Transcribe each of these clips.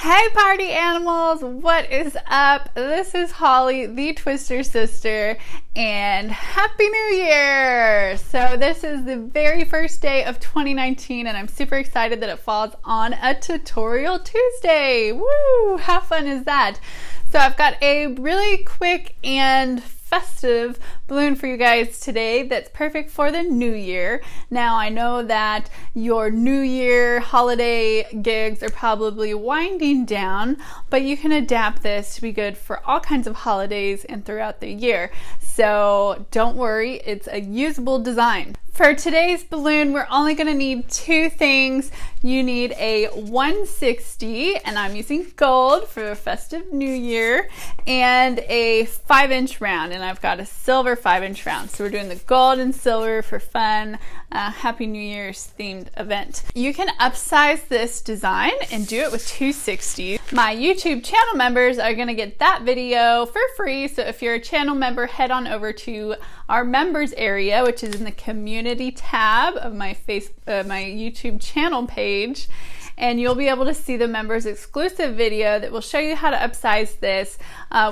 Hey party animals, what is up? This is Holly, the Twister sister, and Happy New Year! So this is the very first day of 2019 and I'm super excited that it falls on a Tutorial Tuesday. Woo! How fun is that? So I've got a really quick and festive balloon for you guys today that's perfect for the new year. Now I know that your new year holiday gigs are probably winding down, but you can adapt this to be good for all kinds of holidays and throughout the year. So don't worry, it's a usable design. For today's balloon, we're only going to need two things. You need a 160, and I'm using gold for a festive new year, and a 5-inch round, and I've got a silver 5-inch round. So we're doing the gold and silver for fun, Happy New Year's themed event. You can upsize this design and do it with 260. My YouTube channel members are going to get that video for free. So if you're a channel member, head on over to our members area, which is in the community tab of my my YouTube channel page, and you'll be able to see the members exclusive video that will show you how to upsize this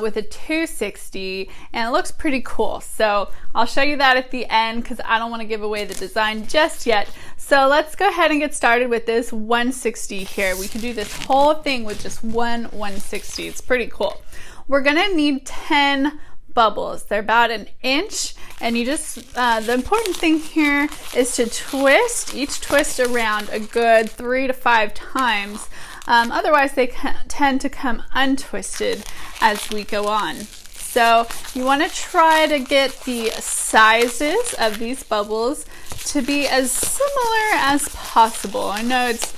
with a 260, and it looks pretty cool. So I'll show you that at the end because I don't want to give away the design just yet. So let's go ahead and get started with this 160 here. We can do this whole thing with just one 160. It's pretty cool. We're gonna need 10 bubbles. They're about 1 inch, and you just the important thing here is to twist each twist around a good 3 to 5 times. Otherwise they tend to come untwisted as we go on. So you want to try to get the sizes of these bubbles to be as similar as possible. I know it's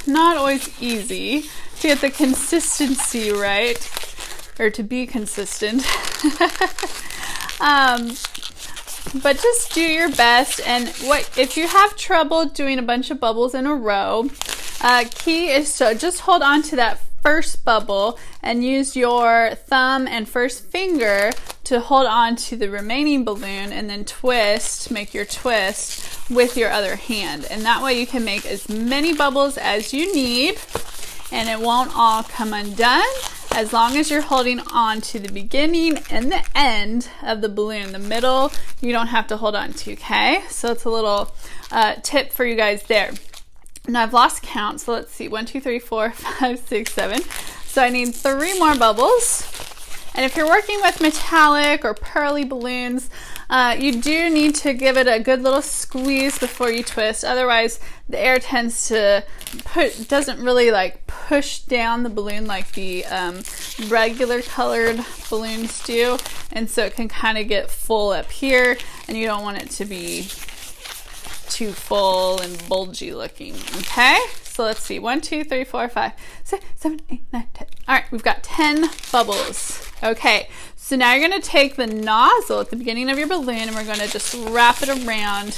not always easy to get the consistency right, or to be consistent. But just do your best. And if you have trouble doing a bunch of bubbles in a row, key is to just hold on to that first bubble and use your thumb and first finger to hold on to the remaining balloon, and then make your twist with your other hand. And that way you can make as many bubbles as you need and it won't all come undone, as long as you're holding on to the beginning and the end of the balloon. The middle, you don't have to hold on to, okay? So it's a little tip for you guys there. Now I've lost count, so let's see, 1, 2, 3, 4, 5, 6, 7. So I need 3 more bubbles. And if you're working with metallic or pearly balloons, you do need to give it a good little squeeze before you twist. Otherwise, the air tends to doesn't really like push down the balloon like the regular colored balloons do. And so it can kind of get full up here, and you don't want it to be too full and bulgy looking, okay? So let's see, 1, 2, 3, 4, 5, 6, 7, 8, 9, 10. All right, we've got 10 bubbles. Okay, so now you're gonna take the nozzle at the beginning of your balloon and we're gonna just wrap it around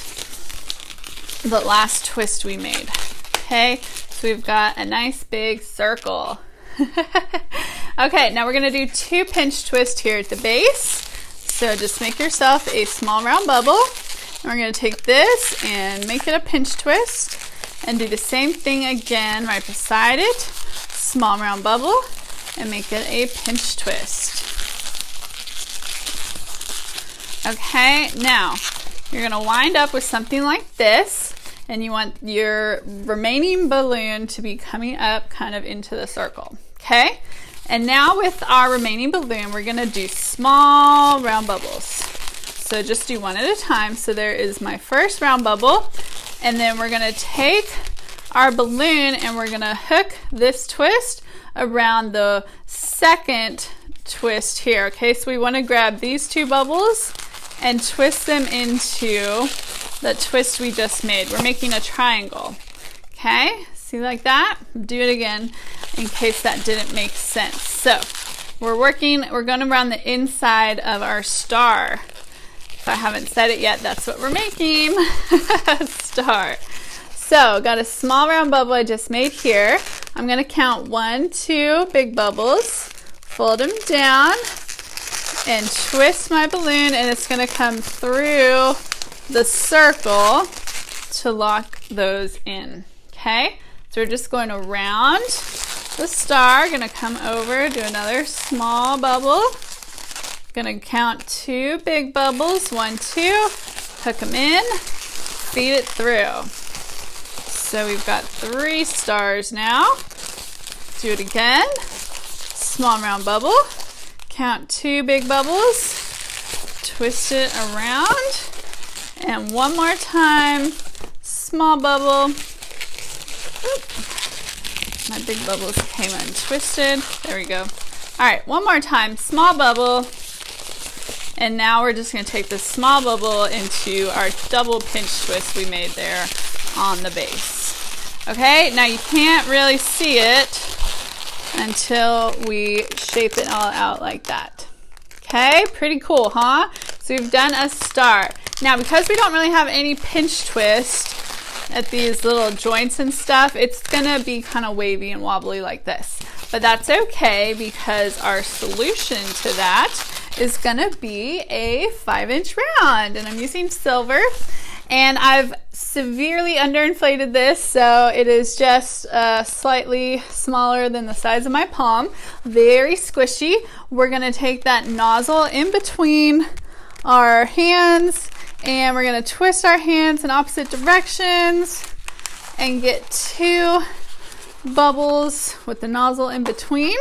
the last twist we made. Okay, so we've got a nice big circle. Okay, now we're gonna do 2 pinch twists here at the base. So just make yourself a small round bubble. And we're gonna take this and make it a pinch twist and do the same thing again right beside it. Small round bubble and make it a pinch twist. Okay, now you're gonna wind up with something like this, and you want your remaining balloon to be coming up kind of into the circle, okay? And now with our remaining balloon, we're gonna do small round bubbles. So just do one at a time. So there is my first round bubble, and then we're gonna take our balloon and we're gonna hook this twist around the second twist here, okay? So we wanna grab these 2 bubbles and twist them into the twist we just made. We're making a triangle, okay? See, like that? Do it again in case that didn't make sense. So we're going around the inside of our star. If I haven't said it yet, that's what we're making, a star. So got a small round bubble I just made here. I'm gonna count 1, 2 big bubbles, fold them down, and twist my balloon, and it's gonna come through the circle to lock those in, okay? So we're just going around the star, gonna come over, do another small bubble. Gonna count 2 big bubbles, 1, 2, hook them in, feed it through. So we've got 3 stars now. Do it again. Small round bubble. Count 2 big bubbles. Twist it around. And one more time. Small bubble. Oop. My big bubbles came untwisted. There we go. All right, one more time. Small bubble. And now we're just going to take this small bubble into our double pinch twist we made there on the base. Okay, now you can't really see it until we shape it all out like that. Okay, pretty cool, huh? So we've done a star. Now, because we don't really have any pinch twist at these little joints and stuff, it's gonna be kind of wavy and wobbly like this. But that's okay, because our solution to that is gonna be a 5-inch round, and I'm using silver. And I've severely underinflated this, so it is just slightly smaller than the size of my palm. Very squishy. We're gonna take that nozzle in between our hands, and we're gonna twist our hands in opposite directions and get 2 bubbles with the nozzle in between.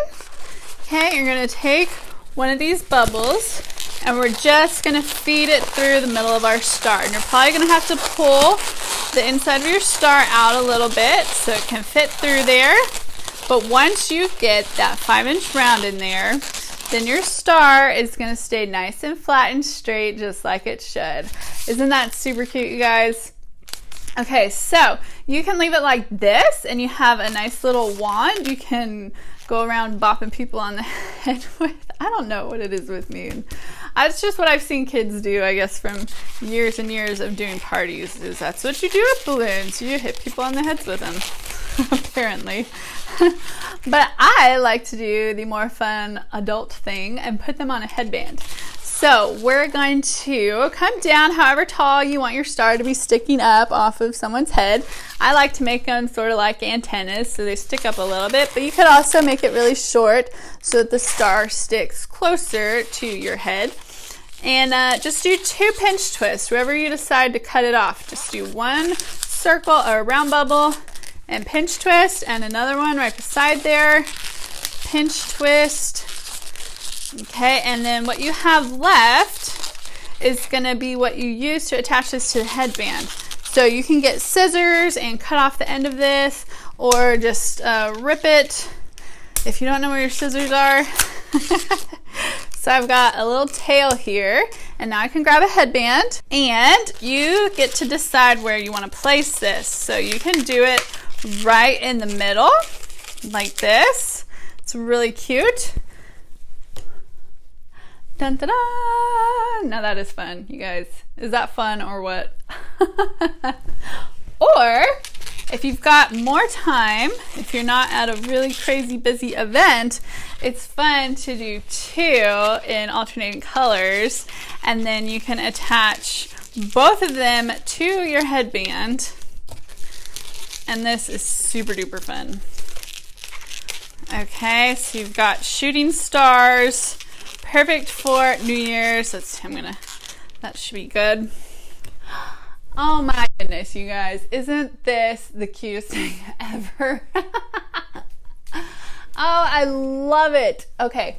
Okay, you're gonna take one of these bubbles, and we're just gonna feed it through the middle of our star. And you're probably gonna have to pull the inside of your star out a little bit so it can fit through there. But once you get that 5-inch round in there, then your star is gonna stay nice and flat and straight, just like it should. Isn't that super cute, you guys? Okay, so you can leave it like this, and you have a nice little wand you can go around bopping people on the head with. I don't know what it is with me. It's just what I've seen kids do, I guess, from years and years of doing parties, is that's what you do with balloons. You hit people on the heads with them, apparently. But I like to do the more fun adult thing and put them on a headband. So we're going to come down however tall you want your star to be sticking up off of someone's head. I like to make them sort of like antennas, so they stick up a little bit, but you could also make it really short so that the star sticks closer to your head. And just do 2 pinch twists, wherever you decide to cut it off. Just do 1 circle or round bubble and pinch twist, and another one right beside there, pinch twist. Okay, and then what you have left is gonna be what you use to attach this to the headband. So you can get scissors and cut off the end of this, or just rip it if you don't know where your scissors are. So I've got a little tail here, and now I can grab a headband, and you get to decide where you want to place this. So you can do it right in the middle, like this. It's really cute. Dun, dun, dun. Now that is fun, you guys. Is that fun or what? Or if you've got more time, if you're not at a really crazy busy event, it's fun to do 2 in alternating colors, and then you can attach both of them to your headband, and this is super duper fun. Okay, so you've got shooting stars, perfect for New Year's. That should be good. Oh my goodness, you guys, isn't this the cutest thing ever? Oh, I love it. Okay,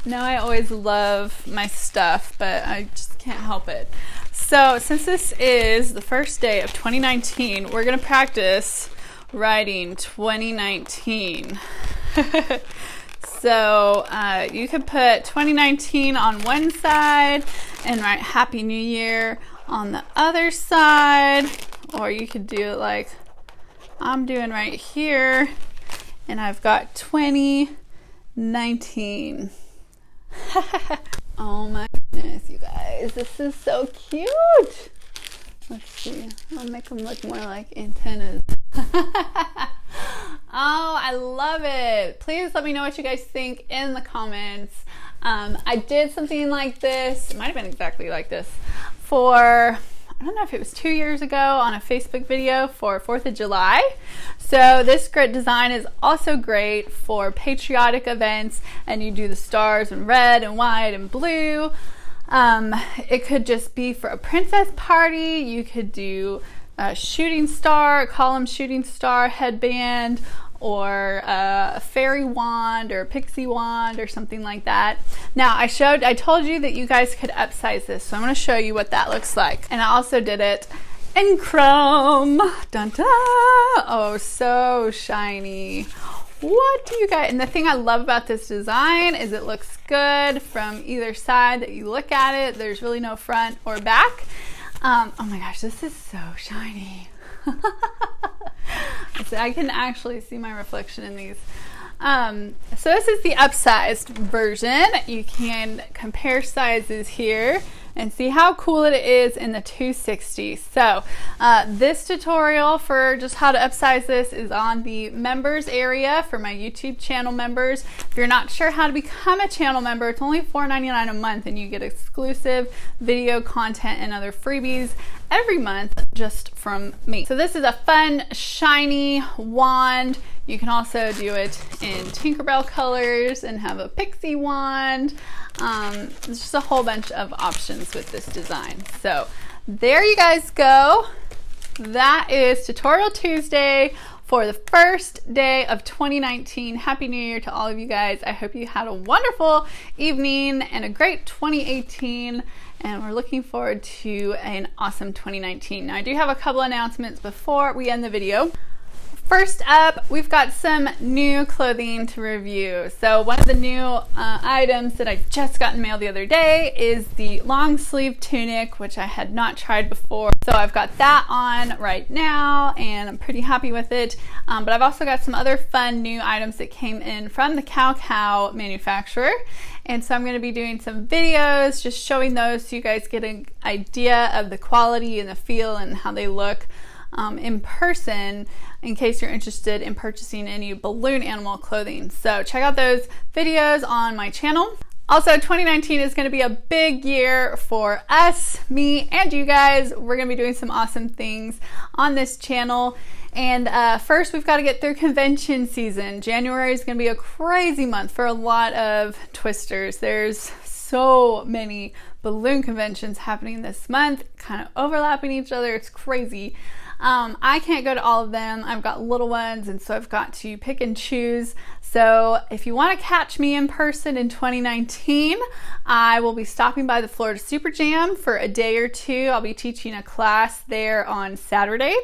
now I always love my stuff, but I just can't help it. So since this is the first day of 2019, we're gonna practice writing 2019. So you could put 2019 on one side and write Happy New Year on the other side, or you could do it like I'm doing right here, and I've got 2019. Oh my goodness, you guys, this is so cute. Let's see, I'll make them look more like antennas. Oh, I love it. Please let me know what you guys think in the comments. I did something like this, it might have been exactly like this, for I don't know if it was 2 years ago on a Facebook video for 4th of July. So this grid design is also great for patriotic events, and you do the stars in red and white and blue. It could just be for a princess party. You could do a shooting star, a column shooting star headband, or a fairy wand or a pixie wand or something like that. Now I told you that you guys could upsize this, so I'm going to show you what that looks like. And I also did it in chrome. Dun, dun. Oh, so shiny. What do you guys, and the thing I love about this design is it looks good from either side that you look at it. There's really no front or back. Oh my gosh, this is so shiny. So I can actually see my reflection in these. So this is the upsized version. You can compare sizes here and see how cool it is in the 260. So this tutorial for just how to upsize this is on the members area for my YouTube channel members. If you're not sure how to become a channel member, it's only $4.99 a month, and you get exclusive video content and other freebies every month just from me. So this is a fun, shiny wand. You can also do it in Tinkerbell colors and have a pixie wand. There's just a whole bunch of options with this design. So there you guys go. That is Tutorial Tuesday for the first day of 2019. Happy New Year to all of you guys. I hope you had a wonderful evening and a great 2018. And we're looking forward to an awesome 2019. Now I do have a couple announcements before we end the video. First up, we've got some new clothing to review. So one of the new items that I just got in mail the other day is the long sleeve tunic, which I had not tried before. So I've got that on right now and I'm pretty happy with it. But I've also got some other fun new items that came in from the Cow manufacturer. And so I'm going to be doing some videos just showing those so you guys get an idea of the quality and the feel and how they look in person, in case you're interested in purchasing any balloon animal clothing. So check out those videos on my channel. Also, 2019 is going to be a big year for us, me, and you guys. We're going to be doing some awesome things on this channel. And first, we've got to get through convention season. January is going to be a crazy month for a lot of twisters. There's so many balloon conventions happening this month, kind of overlapping each other. It's crazy. I can't go to all of them. I've got little ones, and so I've got to pick and choose. So if you want to catch me in person in 2019, I will be stopping by the Florida Super Jam for a day or two. I'll be teaching a class there on Saturday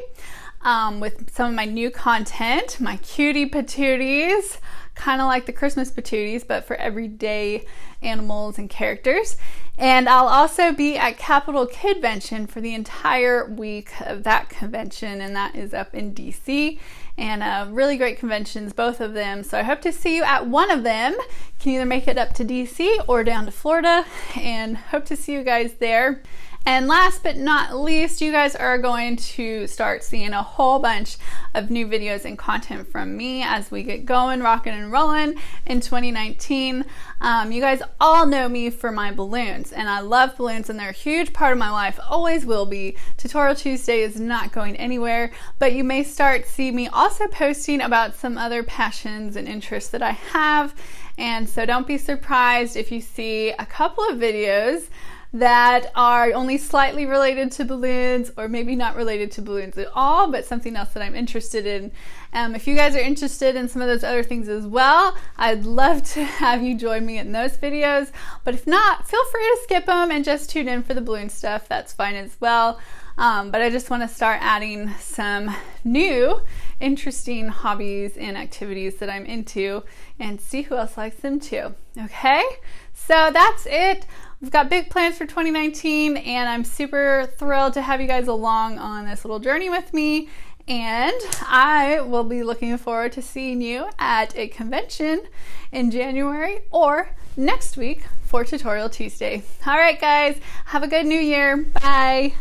with some of my new content, my cutie patooties, kind of like the Christmas patooties, but for everyday animals and characters. And I'll also be at Capital Kidvention for the entire week of that convention, and that is up in DC. And really great conventions, both of them. So I hope to see you at one of them. You can either make it up to DC or down to Florida, and hope to see you guys there. And last but not least, you guys are going to start seeing a whole bunch of new videos and content from me as we get going, rocking and rolling in 2019. You guys all know me for my balloons, and I love balloons, and they're a huge part of my life, always will be. Tutorial Tuesday is not going anywhere, but you may start seeing me also posting about some other passions and interests that I have. And so don't be surprised if you see a couple of videos that are only slightly related to balloons, or maybe not related to balloons at all, but something else that I'm interested in. If you guys are interested in some of those other things as well, I'd love to have you join me in those videos. But if not, feel free to skip them and just tune in for the balloon stuff. That's fine as well. But I just want to start adding some new interesting hobbies and activities that I'm into and see who else likes them too. Okay, so that's it. We've got big plans for 2019, and I'm super thrilled to have you guys along on this little journey with me. And I will be looking forward to seeing you at a convention in January or next week for Tutorial Tuesday. All right, guys, have a good new year. Bye.